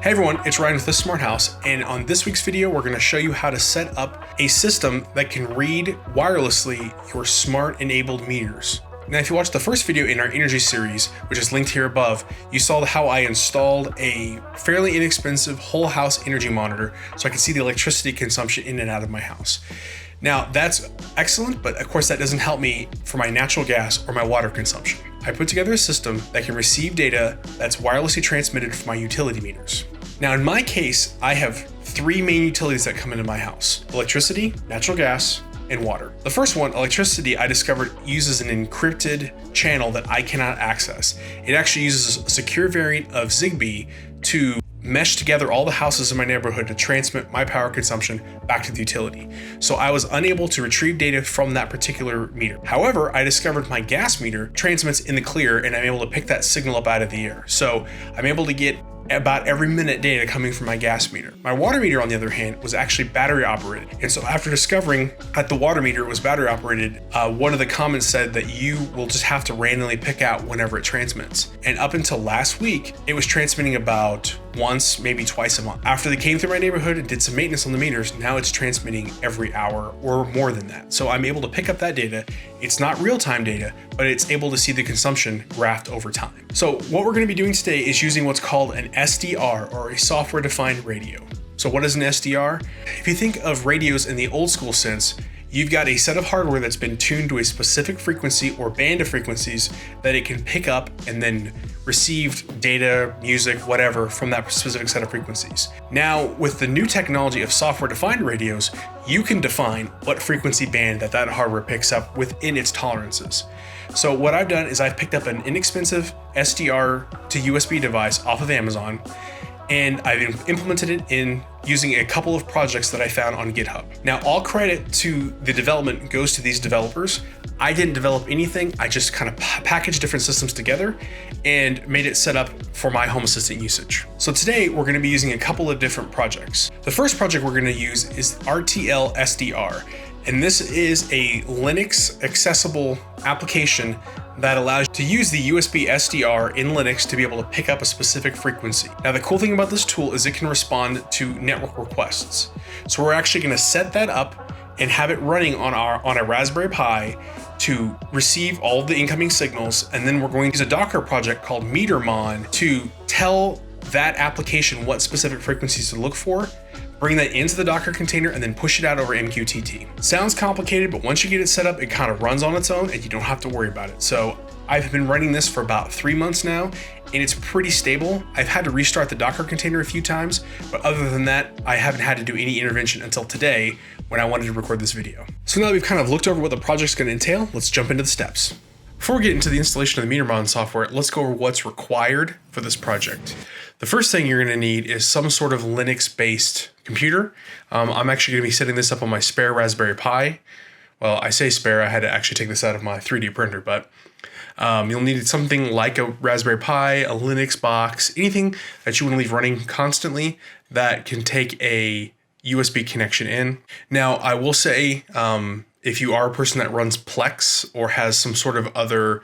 Hey everyone, it's Ryan with This Smart House, and on this week's video, we're going to show you how to set up a system that can read wirelessly your smart enabled meters. Now, if you watched the first video in our energy series, which is linked here above, you saw how I installed a fairly inexpensive whole house energy monitor so I can see the electricity consumption in and out of my house. Now, that's excellent, but of course that doesn't help me for my natural gas or my water consumption. I put together a system that can receive data that's wirelessly transmitted from my utility meters. Now, in my case, I have three main utilities that come into my house: electricity, natural gas, and water. The first one, electricity, I discovered uses an encrypted channel that I cannot access. It actually uses a secure variant of Zigbee to mesh together all the houses in my neighborhood to transmit my power consumption back to the utility. So I was unable to retrieve data from that particular meter. However, I discovered my gas meter transmits in the clear and I'm able to pick that signal up out of the air. So I'm able to get about every minute data coming from my gas meter. My water meter, on the other hand, was actually battery operated. And so after discovering that the water meter was battery operated, one of the comments said that you will just have to randomly pick out whenever it transmits. And up until last week, it was transmitting about once, maybe twice a month. After they came through my neighborhood and did some maintenance on the meters, now it's transmitting every hour or more than that. So I'm able to pick up that data. It's not real-time data, but it's able to see the consumption graphed over time. So what we're going to be doing today is using what's called an SDR, or a software-defined radio. So what is an SDR? If you think of radios in the old school sense, you've got a set of hardware that's been tuned to a specific frequency or band of frequencies that it can pick up and then receive data, music, whatever from that specific set of frequencies. Now, with the new technology of software-defined radios, you can define what frequency band that hardware picks up within its tolerances. So what I've done is I've picked up an inexpensive SDR to USB device off of Amazon, and I've implemented it in using a couple of projects that I found on GitHub. Now, all credit to the development goes to these developers. I didn't develop anything. I just kind of packaged different systems together and made it set up for my Home Assistant usage. So today we're going to be using a couple of different projects. The first project we're going to use is RTL-SDR. And this is a Linux accessible application that allows you to use the USB SDR in Linux to be able to pick up a specific frequency. Now, the cool thing about this tool is it can respond to network requests. So we're actually going to set that up and have it running on a Raspberry Pi to receive all of the incoming signals. And then we're going to use a Docker project called MeterMon to tell that application what specific frequencies to look for, bring that into the Docker container, and then push it out over MQTT. Sounds complicated, but once you get it set up, it kind of runs on its own and you don't have to worry about it. So I've been running this for about 3 months now, and it's pretty stable. I've had to restart the Docker container a few times, but other than that, I haven't had to do any intervention until today when I wanted to record this video. So now that we've kind of looked over what the project's going to entail, let's jump into the steps. Before we get into the installation of the MeterMon software, let's go over what's required for this project. The first thing you're going to need is some sort of Linux-based computer. I'm actually going to be setting this up on my spare Raspberry Pi. Well, I say spare, I had to actually take this out of my 3D printer, but you'll need something like a Raspberry Pi, a Linux box, anything that you want to leave running constantly that can take a USB connection in. Now, I will say, if you are a person that runs Plex or has some sort of other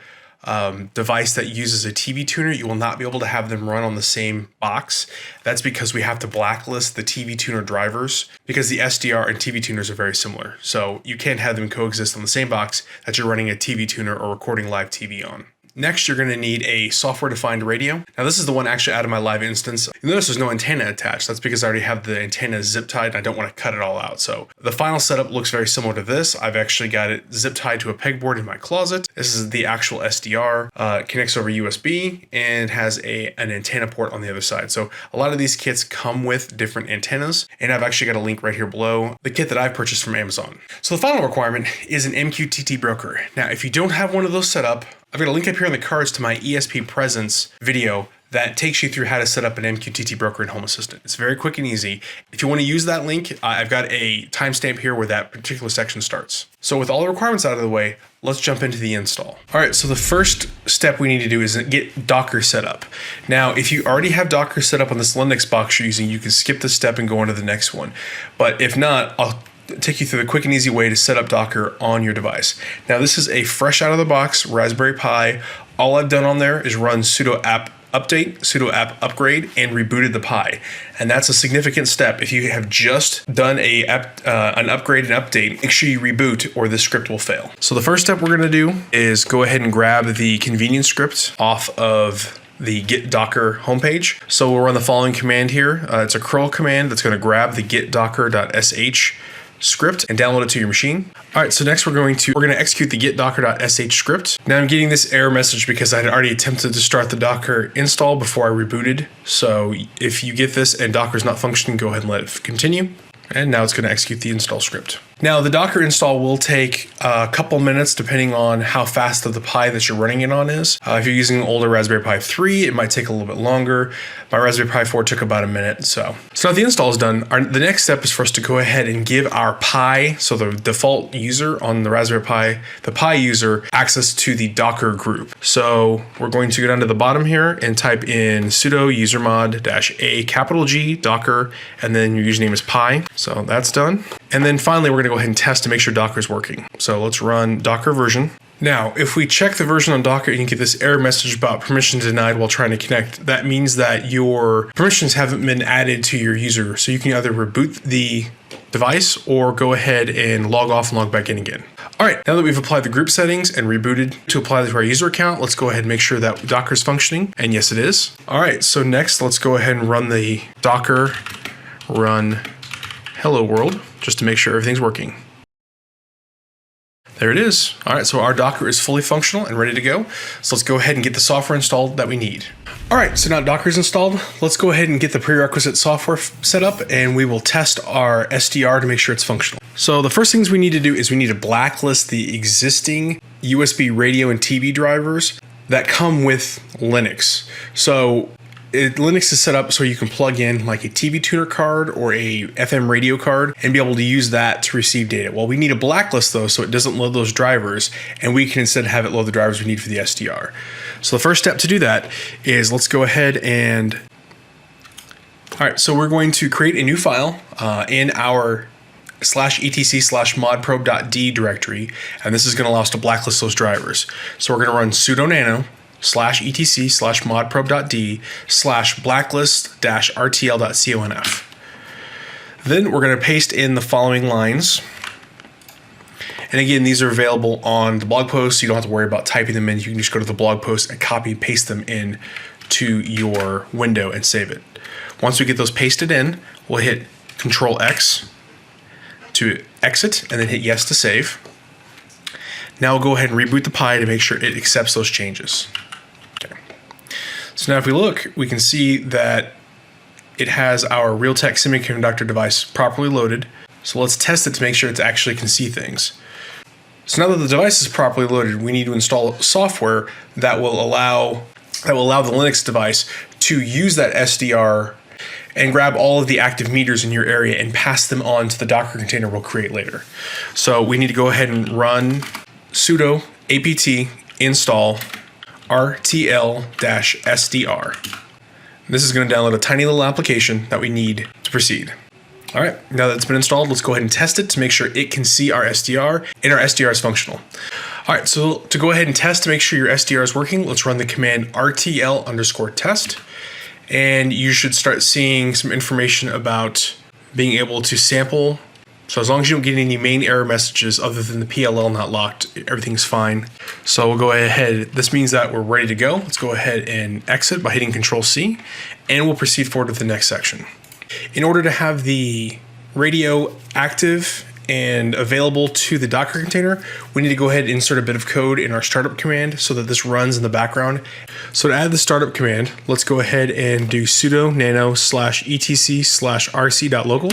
device that uses a TV tuner, you will not be able to have them run on the same box. That's because we have to blacklist the TV tuner drivers because the SDR and TV tuners are very similar. So you can't have them coexist on the same box that you're running a TV tuner or recording live TV on. Next, you're going to need a software-defined radio. Now, this is the one actually out of my live instance. You notice there's no antenna attached. That's because I already have the antenna zip-tied and I don't want to cut it all out. So the final setup looks very similar to this. I've actually got it zip-tied to a pegboard in my closet. This is the actual SDR, connects over USB and has an antenna port on the other side. So a lot of these kits come with different antennas, and I've actually got a link right here below, the kit that I've purchased from Amazon. So the final requirement is an MQTT broker. Now, if you don't have one of those set up, I've got a link up here in the cards to my ESP Presence video that takes you through how to set up an MQTT broker in Home Assistant. It's very quick and easy. If you want to use that link, I've got a timestamp here where that particular section starts. So with all the requirements out of the way, let's jump into the install. All right, so the first step we need to do is get Docker set up. Now, if you already have Docker set up on this Linux box you're using, you can skip this step and go on to the next one. But if not, I'll take you through the quick and easy way to set up Docker on your device. Now, this is a fresh out of the box Raspberry Pi. All I've done on there is run sudo apt update, sudo apt upgrade, and rebooted the Pi. And that's a significant step. If you have just done an upgrade and update, make sure you reboot or this script will fail. So the first step we're going to do is go ahead and grab the convenience script off of the git docker homepage. So we'll run the following command here. It's a curl command that's going to grab the git docker.sh script and download it to your machine. All right, so next we're going to execute the git docker.sh script. Now I'm getting this error message because I had already attempted to start the Docker install before I rebooted. So if you get this and Docker's not functioning, go ahead and let it continue. And now it's going to execute the install script. Now the Docker install will take a couple minutes depending on how fast the Pi that you're running it on is. If you're using an older Raspberry Pi 3, it might take a little bit longer. My Raspberry Pi 4 took about a minute. So now the install is done. The next step is for us to go ahead and give our Pi, so the default user on the Raspberry Pi, the Pi user, access to the Docker group. So we're going to go down to the bottom here and type in sudo usermod -a capital G Docker, and then your username is Pi. So that's done. And then finally, we're going to go ahead and test to make sure Docker is working. So let's run Docker version. Now, if we check the version on Docker and you get this error message about permissions denied while trying to connect, that means that your permissions haven't been added to your user. So you can either reboot the device or go ahead and log off and log back in again. All right, now that we've applied the group settings and rebooted to apply to our user account, let's go ahead and make sure that Docker is functioning. And yes, it is. All right, so next, let's go ahead and run the Docker run hello world just to make sure everything's working. There it is. All right, so our Docker is fully functional and ready to go. So let's go ahead and get the software installed that we need. All right, so now Docker is installed. Let's go ahead and get the prerequisite software set up, and we will test our SDR to make sure it's functional. So the first things we need to do is we need to blacklist the existing USB radio and TV drivers that come with Linux. So Linux is set up so you can plug in like a TV tuner card or a FM radio card and be able to use that to receive data. Well, we need to blacklist those so it doesn't load those drivers, and we can instead have it load the drivers we need for the SDR. So the first step to do that is let's go ahead and, all right, so we're going to create a new file in our /etc/modprobe.d directory, and this is going to allow us to blacklist those drivers. So we're going to run sudo nano /etc/modprobe.d/blacklist-rtl.conf. Then we're going to paste in the following lines. And again, these are available on the blog post, so you don't have to worry about typing them in. You can just go to the blog post and copy and paste them in to your window and save it. Once we get those pasted in, we'll hit Control X to exit and then hit yes to save. Now we'll go ahead and reboot the Pi to make sure it accepts those changes. Okay. So now if we look, we can see that it has our Realtek semiconductor device properly loaded. So let's test it to make sure it actually can see things. So now that the device is properly loaded, we need to install software that will allow the Linux device to use that SDR and grab all of the active meters in your area and pass them on to the Docker container we'll create later. So we need to go ahead and run sudo apt install RTL-SDR. This is going to download a tiny little application that we need to proceed. All right, now that it's been installed, let's go ahead and test it to make sure it can see our SDR and our SDR is functional. All right, so to go ahead and test to make sure your SDR is working, let's run the command RTL_test. And you should start seeing some information about being able to sample. So as long as you don't get any main error messages other than the PLL not locked, everything's fine. So we'll go ahead. This means that we're ready to go. Let's go ahead and exit by hitting Control C, and we'll proceed forward with the next section. In order to have the radio active and available to the Docker container, we need to go ahead and insert a bit of code in our startup command so that this runs in the background. So to add the startup command, let's go ahead and do sudo nano /etc/rc.local.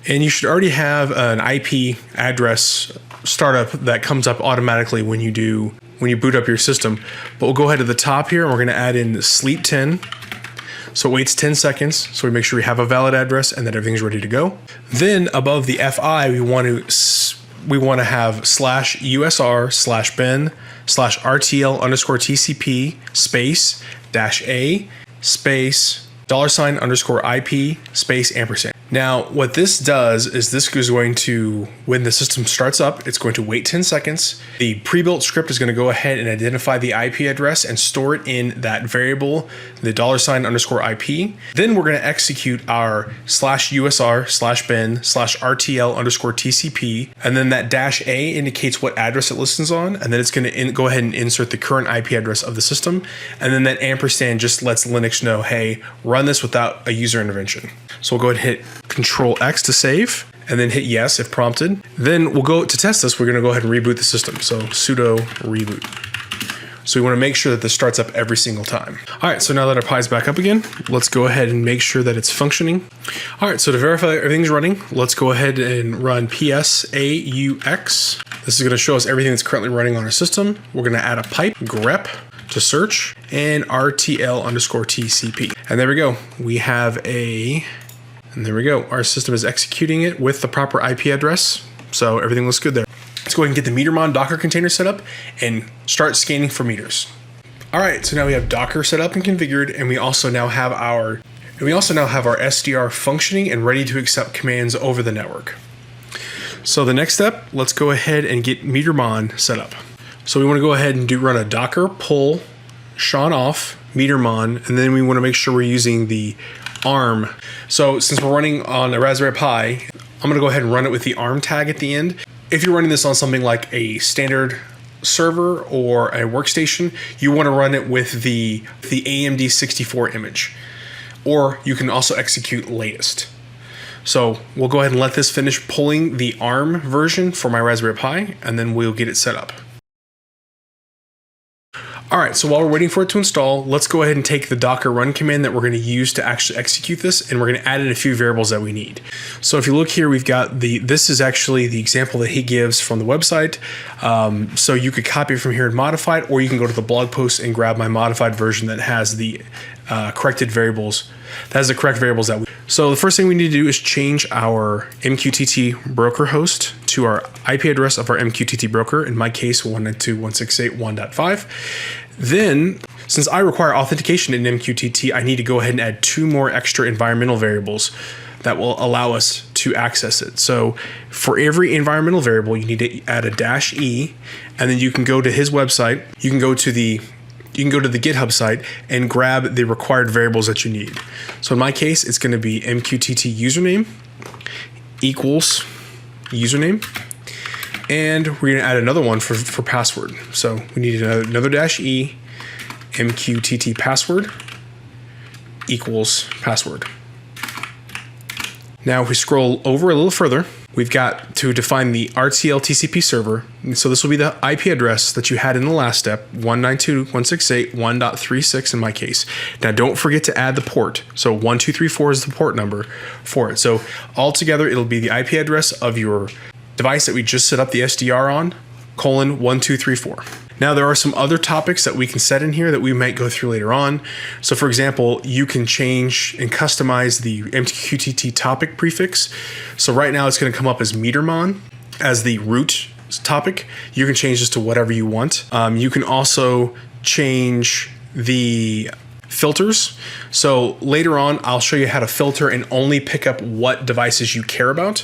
And you should already have an IP address startup that comes up automatically when you boot up your system. But we'll go ahead to the top here and we're going to add in sleep 10. So it waits 10 seconds, so we make sure we have a valid address and that everything's ready to go. Then above the FI, we want to have /usr/bin/rtl_tcp space -a space $_IP space ampersand. Now, what this does is this is going to, when the system starts up, it's going to wait 10 seconds. The pre-built script is going to go ahead and identify the IP address and store it in that variable, the $_IP. Then we're going to execute our /usr/bin/RTL_TCP. And then that -A indicates what address it listens on. And then it's going to go ahead and insert the current IP address of the system. And then that ampersand just lets Linux know, hey, run this without a user intervention. So we'll go ahead and hit Control X to save, and then hit yes if prompted. Then we'll go to test this. We're going to go ahead and reboot the system. So sudo reboot. So we want to make sure that this starts up every single time. All right, so now that our Pi is back up again, let's go ahead and make sure that it's functioning. All right, so to verify that everything's running, let's go ahead and run PSAUX. This is going to show us everything that's currently running on our system. We're going to add a pipe, grep to search, and RTL_TCP. And there we go. We have and there we go. Our system is executing it with the proper IP address. So everything looks good there. Let's go ahead and get the MeterMon Docker container set up and start scanning for meters. All right, so now we have Docker set up and configured, and we also now have our SDR functioning and ready to accept commands over the network. So the next step, let's go ahead and get MeterMon set up. So we want to go ahead and run a Docker pull Sean off MeterMon, and then we want to make sure we're using the ARM. So since we're running on a Raspberry Pi, I'm going to go ahead and run it with the ARM tag at the end. If you're running this on something like a standard server or a workstation, you want to run it with the AMD 64 image, or you can also execute latest. So we'll go ahead and let this finish pulling the ARM version for my Raspberry Pi, and then we'll get it set up. All right, so while we're waiting for it to install, let's go ahead and take the Docker run command that we're going to use to actually execute this, and we're going to add in a few variables that we need. So if you look here, we've got this is actually the example that he gives from the website. So you could copy it from here and modify it, or you can go to the blog post and grab my modified version that has the corrected variables. That has the correct variables that we. So the first thing we need to do is change our MQTT broker host to our IP address of our MQTT broker, in my case 192.168.1.5. Then, since I require authentication in MQTT, I need to go ahead and add 2 more extra environmental variables that will allow us to access it. So for every environmental variable, you need to add a -E, and then you can go to his website. You can go to the GitHub site and grab the required variables that you need. So in my case, it's going to be MQTT username equals username. And we're going to add another one for password. So we need another -E, MQTT password equals password. Now if we scroll over a little further, we've got to define the RTL TCP server. And so this will be the IP address that you had in the last step, 192.168.1.36 in my case. Now don't forget to add the port. So 1234 is the port number for it. So altogether, it'll be the IP address of your device that we just set up the SDR on, :1234. Now there are some other topics that we can set in here that we might go through later on. So for example, you can change and customize the MQTT topic prefix. So right now it's going to come up as MeterMon as the root topic. You can change this to whatever you want. You can also change the filters. So later on, I'll show you how to filter and only pick up what devices you care about.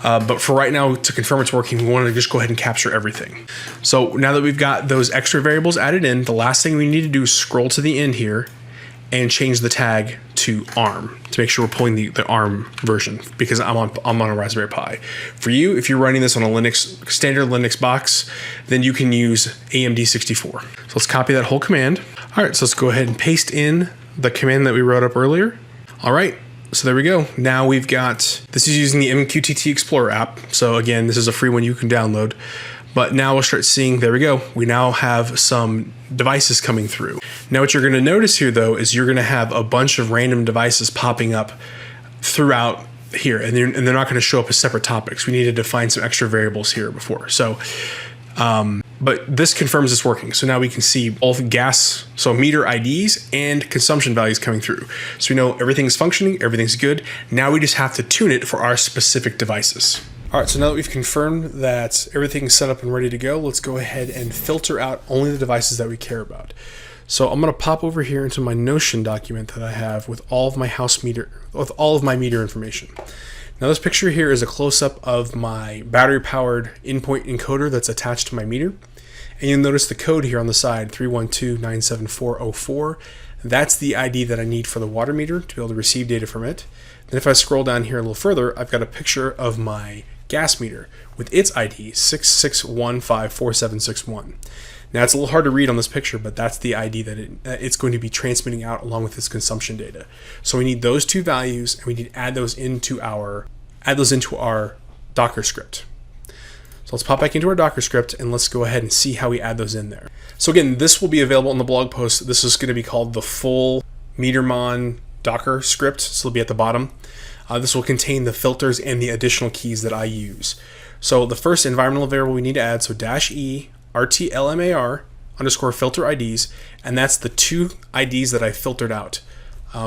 But for right now, to confirm it's working, we want to just go ahead and capture everything. So now that we've got those extra variables added in, the last thing we need to do is scroll to the end here and change the tag to ARM to make sure we're pulling the ARM version, because I'm on a Raspberry Pi. For you, if you're running this on a standard Linux box, then you can use AMD 64. So let's copy that whole command. All right, so let's go ahead and paste in the command that we wrote up earlier. All right, so there we go. Now we've got, this is using the MQTT Explorer app. So again, this is a free one you can download. But now we'll start seeing, there we go. We now have some devices coming through. Now what you're gonna notice here though, is you're gonna have a bunch of random devices popping up throughout here, and they're not gonna show up as separate topics. We need to define some extra variables here before. So, but this confirms it's working. So now we can see both gas, so meter IDs and consumption values coming through. So we know everything's functioning, everything's good. Now we just have to tune it for our specific devices. All right, so now that we've confirmed that everything's set up and ready to go, let's go ahead and filter out only the devices that we care about. So I'm going to pop over here into my Notion document that I have with all of my meter information. Now this picture here is a close-up of my battery-powered endpoint encoder that's attached to my meter. And you'll notice the code here on the side, 312-97404. That's the ID that I need for the water meter to be able to receive data from it. Then if I scroll down here a little further, I've got a picture of my gas meter with its ID, 66154761. Now it's a little hard to read on this picture, but that's the ID that it's going to be transmitting out along with its consumption data. So we need those two values, and we need to add those into our Docker script. So let's pop back into our Docker script and let's go ahead and see how we add those in there. So again, this will be available in the blog post. This is going to be called the full MeterMon Docker script. So it'll be at the bottom. This will contain the filters and the additional keys that I use. So the first environmental variable we need to add, so -e RTL-MAR underscore filter IDs, and that's the two IDs that I filtered out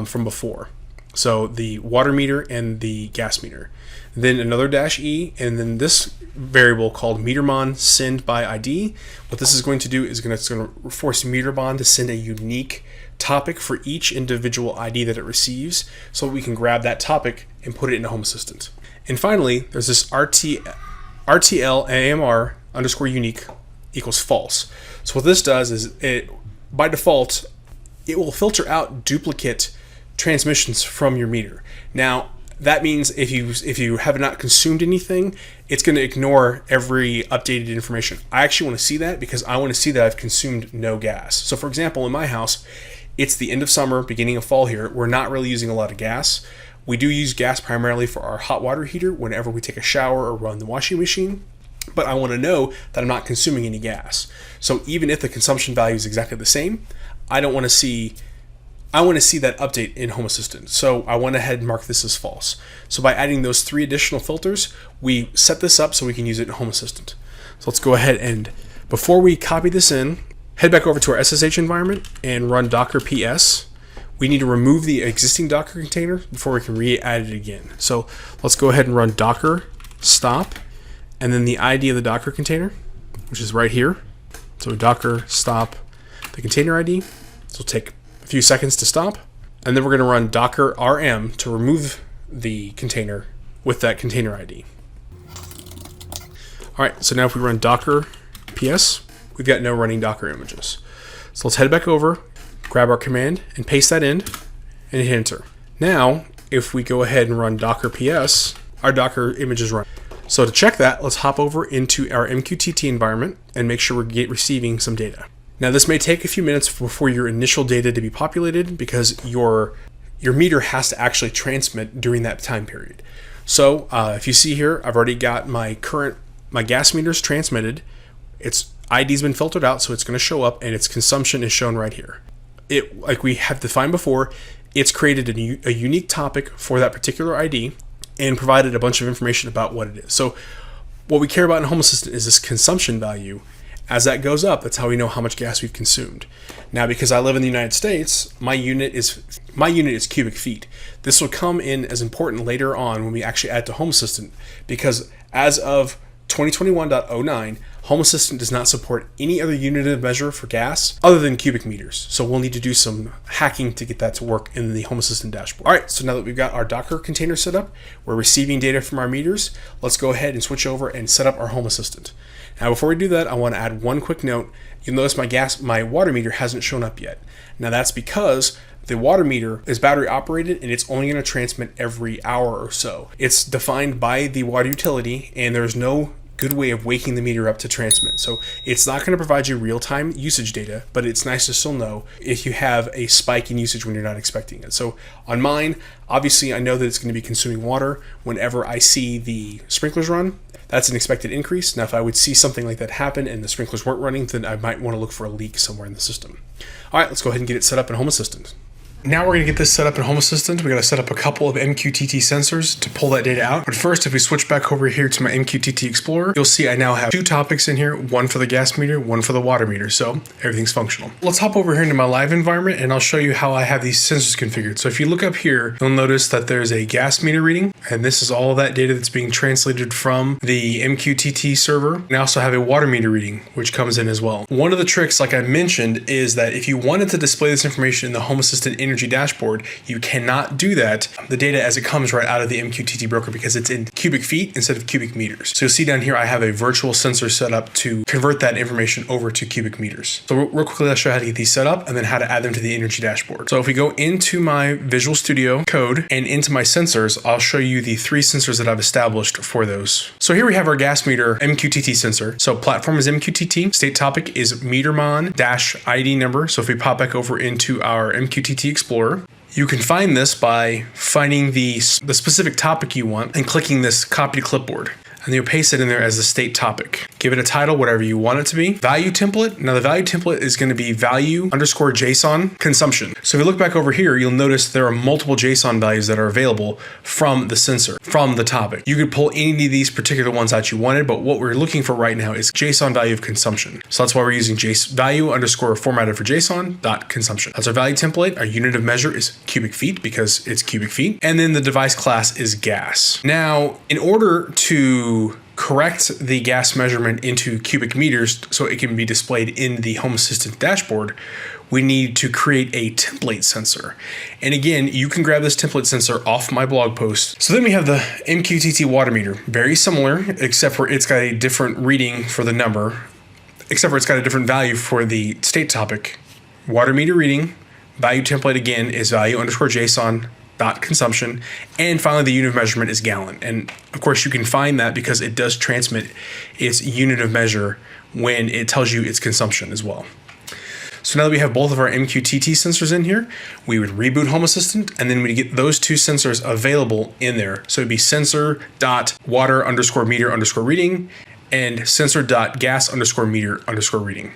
from before. So the water meter and the gas meter. Then another -e, and then this variable called MeterMon send by ID. What this is going to do is it's going to force MeterMon to send a unique topic for each individual ID that it receives, so we can grab that topic and put it into Home Assistant. And finally, there's this RTL-AMR underscore unique equals false. So what this does is by default, it will filter out duplicate transmissions from your meter. Now, that means if you have not consumed anything, it's going to ignore every updated information. I actually want to see that because I want to see that I've consumed no gas. So for example, in my house, it's the end of summer, beginning of fall here. We're not really using a lot of gas. We do use gas primarily for our hot water heater whenever we take a shower or run the washing machine. But I want to know that I'm not consuming any gas. So even if the consumption value is exactly the same, I want to see that update in Home Assistant. So I went ahead and marked this as false. So by adding those three additional filters, we set this up so we can use it in Home Assistant. So let's go ahead and, before we copy this in, head back over to our SSH environment and run docker ps. We need to remove the existing Docker container before we can re-add it again. So let's go ahead and run docker stop, and then the ID of the Docker container, which is right here. So docker stop the container ID. So it'll take a few seconds to stop. And then we're going to run docker rm to remove the container with that container ID. All right, so now if we run docker ps, we've got no running Docker images. So let's head back over, grab our command, and paste that in, and hit enter. Now, if we go ahead and run docker ps, our Docker image is running. So to check that, let's hop over into our MQTT environment and make sure we're receiving some data. Now this may take a few minutes before your initial data to be populated because your meter has to actually transmit during that time period. So if you see here, I've already got my gas meters transmitted. Its ID's been filtered out, so it's going to show up, and its consumption is shown right here. Like we have defined before, it's created a unique topic for that particular ID and provided a bunch of information about what it is. So what we care about in Home Assistant is this consumption value. As that goes up, that's how we know how much gas we've consumed. Now, because I live in the United States, my unit is cubic feet. This will come in as important later on when we actually add to Home Assistant, because as of 2021.09, Home Assistant does not support any other unit of measure for gas other than cubic meters. So we'll need to do some hacking to get that to work in the Home Assistant dashboard. All right, so now that we've got our Docker container set up, we're receiving data from our meters. Let's go ahead and switch over and set up our Home Assistant. Now, before we do that, I want to add one quick note. You'll notice my water meter hasn't shown up yet. Now that's because the water meter is battery operated and it's only going to transmit every hour or so. It's defined by the water utility, and there's no good way of waking the meter up to transmit. So it's not going to provide you real-time usage data, but it's nice to still know if you have a spike in usage when you're not expecting it. So on mine, obviously I know that it's going to be consuming water whenever I see the sprinklers run. That's an expected increase. Now, if I would see something like that happen and the sprinklers weren't running, then I might want to look for a leak somewhere in the system. All right, let's go ahead and get it set up in Home Assistant. Now we're going to get this set up in Home Assistant. We're going to set up a couple of MQTT sensors to pull that data out. But first, if we switch back over here to my MQTT Explorer, you'll see I now have two topics in here, one for the gas meter, one for the water meter. So everything's functional. Let's hop over here into my live environment and I'll show you how I have these sensors configured. So if you look up here, you'll notice that there's a gas meter reading And this is all of that data that's being translated from the MQTT server. And I also have a water meter reading, which comes in as well. One of the tricks, like I mentioned, is that if you wanted to display this information in the Home Assistant Energy dashboard, you cannot do that, the data as it comes right out of the MQTT broker, because it's in cubic feet instead of cubic meters. So you'll see down here, I have a virtual sensor set up to convert that information over to cubic meters. So real quickly, I'll show you how to get these set up and then how to add them to the energy dashboard. So if we go into my Visual Studio Code and into my sensors, I'll show you the 3 sensors that I've established for those. So here we have our gas meter MQTT sensor. So platform is MQTT, state topic is MeterMon-ID number. So if we pop back over into our MQTT Explorer, you can find this by finding the specific topic you want and clicking this copy to clipboard. And you'll paste it in there as the state topic. Give it a title, whatever you want it to be. Value template. Now the value template is going to be value_JSON consumption. So if you look back over here, you'll notice there are multiple JSON values that are available from the sensor, from the topic. You could pull any of these particular ones out you wanted, but what we're looking for right now is JSON value of consumption. So that's why we're using value_formatted for JSON.consumption. That's our value template. Our unit of measure is cubic feet because it's cubic feet. And then the device class is gas. Now, in order to correct the gas measurement into cubic meters so it can be displayed in the Home Assistant dashboard, we need to create a template sensor. And again, you can grab this template sensor off my blog post. So then we have the MQTT water meter. Very similar, except for it's got a different reading for the number, except for it's got a different value for the state topic. Water meter reading, value template again is value_JSON consumption, and finally the unit of measurement is gallon. And of course you can find that because it does transmit its unit of measure when it tells you its consumption as well. So now that we have both of our MQTT sensors in here, we would reboot Home Assistant and then we get those 2 sensors available in there. So it'd be sensor.water_meter_reading and sensor.gas_meter_reading.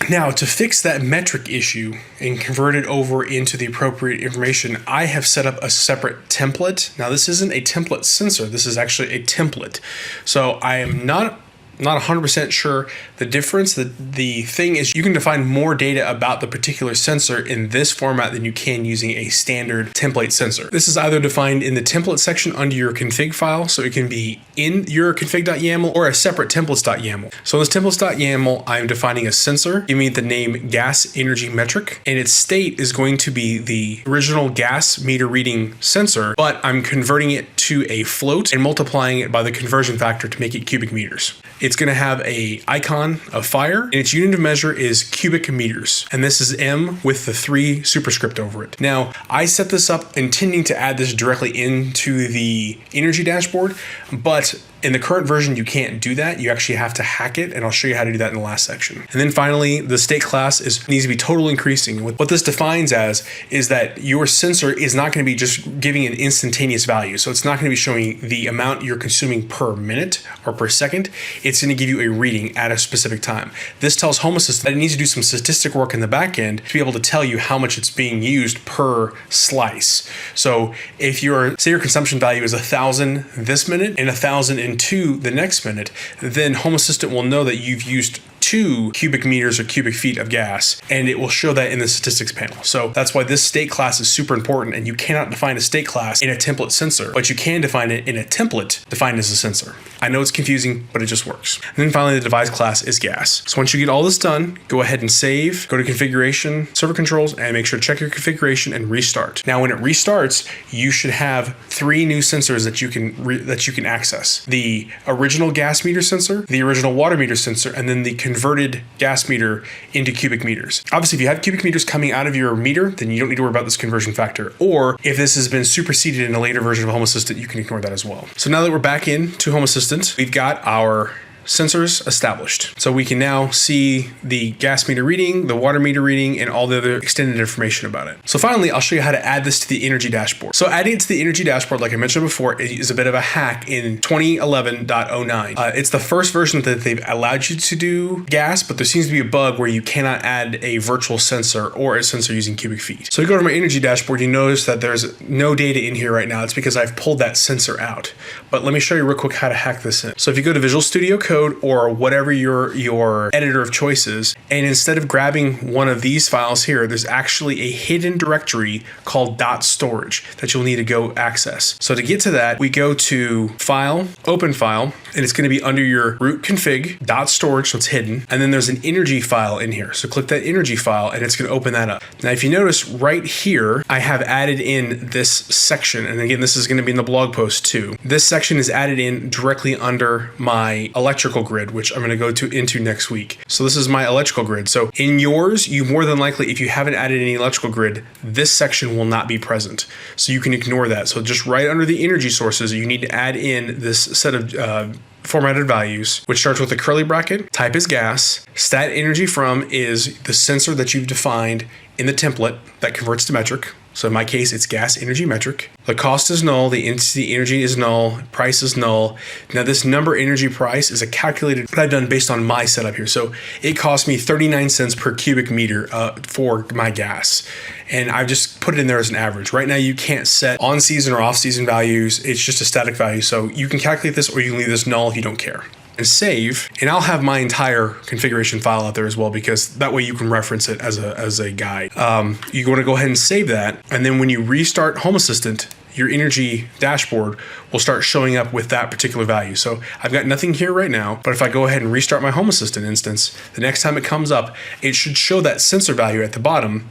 Now, to fix that metric issue and convert it over into the appropriate information, I have set up a separate template. Now, this isn't a template sensor. This is actually a template. So I am not 100% sure the difference. The thing is, you can define more data about the particular sensor in this format than you can using a standard template sensor. This is either defined in the template section under your config file, so it can be in your config.yaml or a separate templates.yaml. So in this templates.yaml, I'm defining a sensor, giving it the name gas energy metric, and its state is going to be the original gas meter reading sensor, but I'm converting it to a float and multiplying it by the conversion factor to make it cubic meters. It's going to have a icon of fire, and its unit of measure is cubic meters. And this is M with the 3 superscript over it. Now, I set this up intending to add this directly into the energy dashboard, but in the current version, you can't do that. You actually have to hack it, and I'll show you how to do that in the last section. And then finally, the state class needs to be total increasing. What this defines as is that your sensor is not going to be just giving an instantaneous value. So it's not going to be showing the amount you're consuming per minute or per second. It's going to give you a reading at a specific time. This tells Home Assistant that it needs to do some statistic work in the back end to be able to tell you how much it's being used per slice. So if say your consumption value is 1,000 this minute and 1,002 the next minute, then Home Assistant will know that you've used 2 cubic meters or cubic feet of gas, and it will show that in the statistics panel. So that's why this state class is super important, and you cannot define a state class in a template sensor, but you can define it in a template defined as a sensor. I know it's confusing, but it just works. And then finally, the device class is gas. So once you get all this done, go ahead and save, go to configuration, server controls, and make sure to check your configuration and restart. Now, when it restarts, you should have 3 new sensors that you can access: the original gas meter sensor, the original water meter sensor, and then the converted gas meter into cubic meters. Obviously, if you have cubic meters coming out of your meter, then you don't need to worry about this conversion factor. Or if this has been superseded in a later version of Home Assistant, you can ignore that as well. So now that we're back into Home Assistant, we've got our sensors established. So we can now see the gas meter reading, the water meter reading, and all the other extended information about it. So finally, I'll show you how to add this to the energy dashboard. So adding it to the energy dashboard, like I mentioned before, is a bit of a hack in 2011.09. It's the first version that they've allowed you to do gas, but there seems to be a bug where you cannot add a virtual sensor or a sensor using cubic feet. So you go to my energy dashboard, you notice that there's no data in here right now. It's because I've pulled that sensor out. But let me show you real quick how to hack this in. So if you go to Visual Studio Code, code or whatever your editor of choice is. And instead of grabbing one of these files here, there's actually a hidden directory called .storage that you'll need to go access. So to get to that, we go to File, Open File, and it's going to be under your root config .storage, so it's hidden. And then there's an energy file in here. So click that energy file and it's going to open that up. Now, if you notice right here, I have added in this section. And again, this is going to be in the blog post too. This section is added in directly under my electrical grid, which I'm going to go into next week. So this is my electrical grid. So in yours, you more than likely, if you haven't added any electrical grid, this section will not be present. So you can ignore that. So just right under the energy sources, you need to add in this set of formatted values, which starts with a curly bracket. Type is gas. Stat energy from is the sensor that you've defined in the template that converts to metric. So in my case, it's gas energy metric. The cost is null, the energy is null, price is null. Now this number energy price is a calculated that I've done based on my setup here. So it cost me 39 cents per cubic meter for my gas. And I've just put it in there as an average. Right now you can't set on season or off season values. It's just a static value. So you can calculate this or you can leave this null if you don't care. And save, and I'll have my entire configuration file out there as well, because that way you can reference it as a guide. You want to go ahead and save that, and then when you restart Home Assistant, your energy dashboard will start showing up with that particular value. So I've got nothing here right now, but if I go ahead and restart my Home Assistant instance, the next time it comes up, it should show that sensor value at the bottom.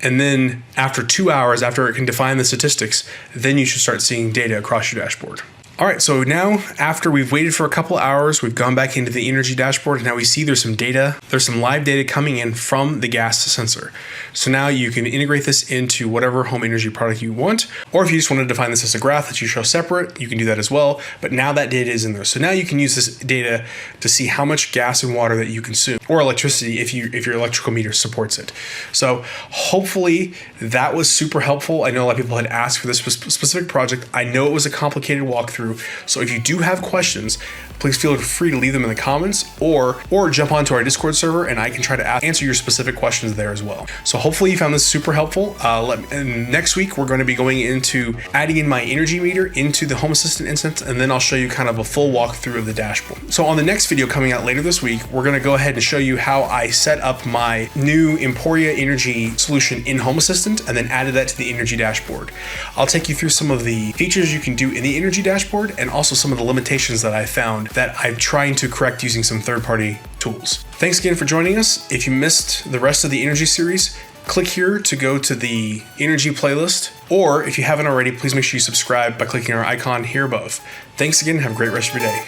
And then after 2 hours, after it can define the statistics, then you should start seeing data across your dashboard. All right, so now after we've waited for a couple hours, we've gone back into the energy dashboard, and now we see there's some data, there's some live data coming in from the gas sensor. So now you can integrate this into whatever home energy product you want, or if you just want to define this as a graph that you show separate, you can do that as well. But now that data is in there. So now you can use this data to see how much gas and water that you consume, or electricity if your electrical meter supports it. So hopefully that was super helpful. I know a lot of people had asked for this specific project. I know it was a complicated walkthrough. So if you do have questions, please feel free to leave them in the comments or jump onto our Discord server and I can try to answer your specific questions there as well. So hopefully you found this super helpful. Next week, we're going to be going into adding in my energy meter into the Home Assistant instance, and then I'll show you kind of a full walkthrough of the dashboard. So on the next video coming out later this week, we're going to go ahead and show you how I set up my new Emporia energy solution in Home Assistant and then added that to the energy dashboard. I'll take you through some of the features you can do in the energy dashboard and also some of the limitations that I found that I'm trying to correct using some third-party tools. Thanks again for joining us. If you missed the rest of the energy series, click here to go to the energy playlist, or if you haven't already, please make sure you subscribe by clicking our icon here above. Thanks again. Have a great rest of your day.